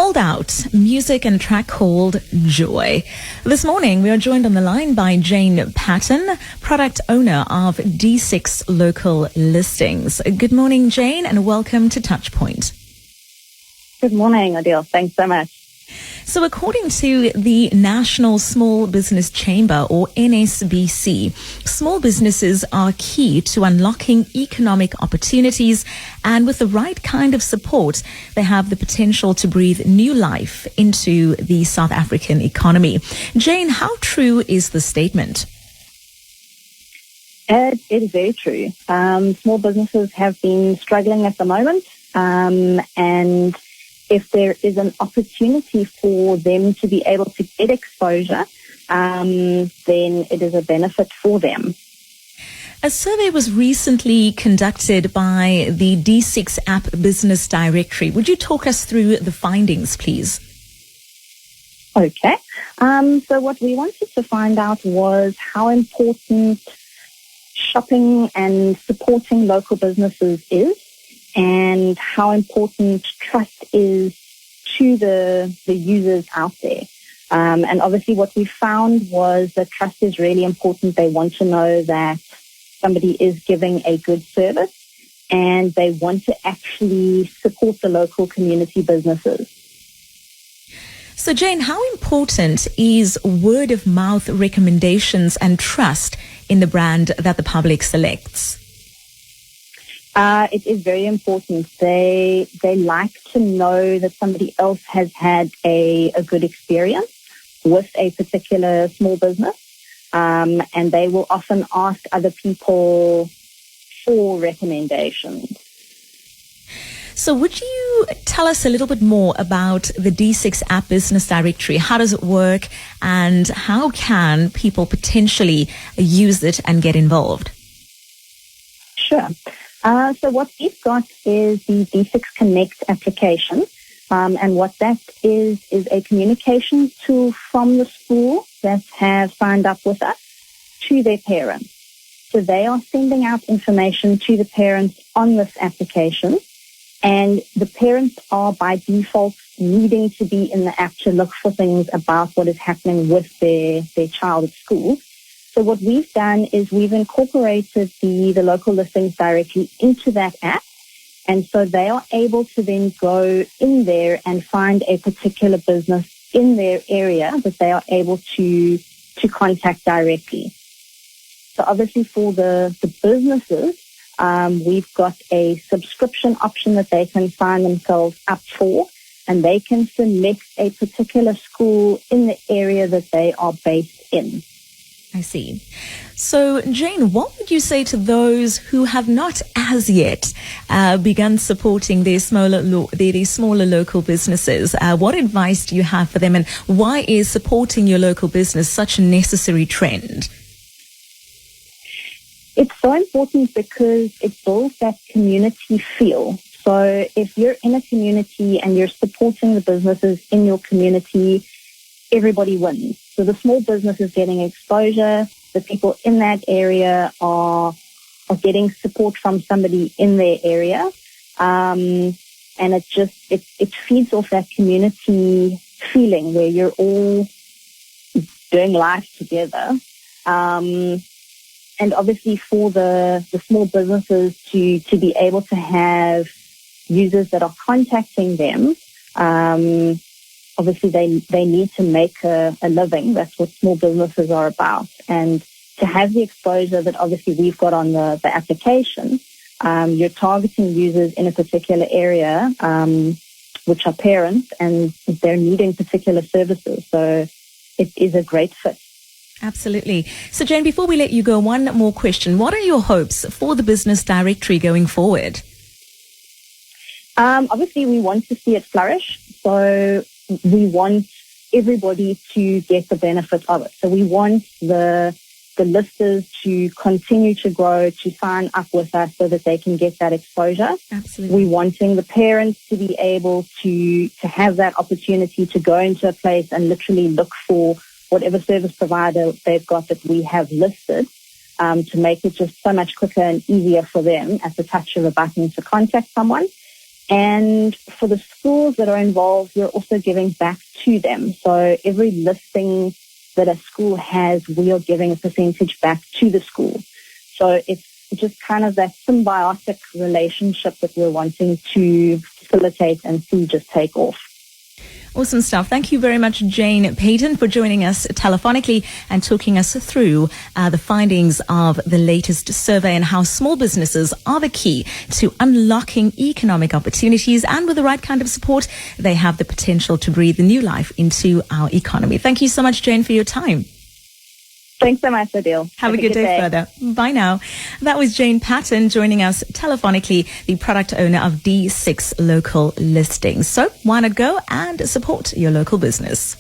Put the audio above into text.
Sold Out, music and a track called Joy. This morning, we are joined on the line by Jane Paton, product owner of D6 Local Listings. Good morning, Jane, and welcome to Touchpoint. Good morning, Adele. Thanks so much. So according to the National Small Business Chamber, or NSBC, small businesses are key to unlocking economic opportunities, and with the right kind of support, they have the potential to breathe new life into the South African economy. Jane, how true is the statement? It is very true. Small businesses have been struggling at the moment, and if there is an opportunity for them to be able to get exposure, then it is a benefit for them. A survey was recently conducted by the D6 App Business Directory. Would you talk us through the findings, please? Okay. So what we wanted to find out was how important shopping and supporting local businesses is, and how important trust is to the users out there. And obviously what we found was that trust is really important. They want to know that somebody is giving a good service, and they want to actually support the local community businesses. So Jane, how important is word of mouth recommendations and trust in the brand that the public selects? It is very important. They like to know that somebody else has had a good experience with a particular small business, and they will often ask other people for recommendations. So would you tell us a little bit more about the D6 App Business Directory? How does it work, and how can people potentially use it and get involved? Sure. So what we've got is the D6 Connect application, and what that is a communication tool from the school that have signed up with us to their parents. So they are sending out information to the parents on this application, and the parents are by default needing to be in the app to look for things about what is happening with their child at school. So what we've done is we've incorporated the local listings directly into that app. And so they are able to then go in there and find a particular business in their area that they are able to contact directly. So obviously for the businesses, we've got a subscription option that they can sign themselves up for, and they can select a particular school in the area that they are based in. I see. So, Jane, what would you say to those who have not as yet begun supporting their smaller local businesses? What advice do you have for them, and why is supporting your local business such a necessary trend? It's so important because it builds that community feel. So if you're in a community and you're supporting the businesses in your community, everybody wins. So the small business is getting exposure, the people in that area are getting support from somebody in their area, and it feeds off that community feeling where you're all doing life together. And obviously for the small businesses to be able to have users that are contacting them, obviously, they need to make a living. That's what small businesses are about. And to have the exposure that obviously we've got on the application, you're targeting users in a particular area, which are parents, and they're needing particular services. So it is a great fit. Absolutely. So, Jane, before we let you go, one more question. What are your hopes for the business directory going forward? Obviously, we want to see it flourish. So we want everybody to get the benefit of it. So we want the listers to continue to grow, to sign up with us so that they can get that exposure. Absolutely. We're wanting the parents to be able to have that opportunity to go into a place and literally look for whatever service provider they've got that we have listed, to make it just so much quicker and easier for them at the touch of a button to contact someone. And for the schools that are involved, we're also giving back to them. So every listing that a school has, we are giving a percentage back to the school. So it's just kind of that symbiotic relationship that we're wanting to facilitate and see just take off. Awesome stuff. Thank you very much, Jane Paton, for joining us telephonically and talking us through the findings of the latest survey and how small businesses are the key to unlocking economic opportunities, and with the right kind of support, they have the potential to breathe new life into our economy. Thank you so much, Jane, for your time. Thanks so much, Adil. Have a good day further. Bye now. That was Jane Paton joining us telephonically, the product owner of D6 Local Listings. So why not go and support your local business?